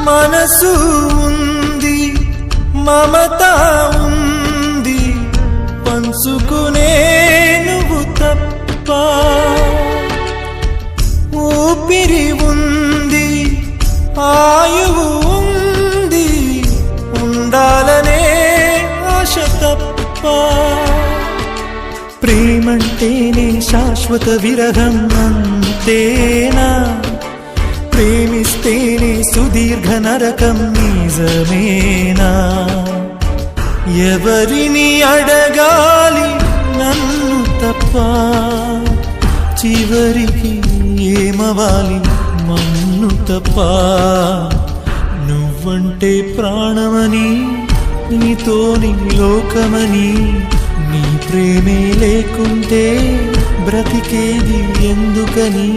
మనసు ఉంది, మమత ఉంది, పంచుకునే నువ్వు తప్ప. ఊపిరి ఉంది, ఆయువు ఉంది, ఉండాలనే ఆశ తప్ప. ప్రేమంటేనే శాశ్వత విరహం అంతేనా? ప్రేమిస్తేనే సుదీర్ఘ నరకం నిజమేనా? ఎవరిని అడగాలి నన్ను తప్ప? చివరికి ఏమవాలి మన్ను తప్ప? నువ్వంటే ప్రాణమని, నీతోని లోకమని, నీ ప్రేమే లేకుంటే బ్రతికేది ఎందుకని?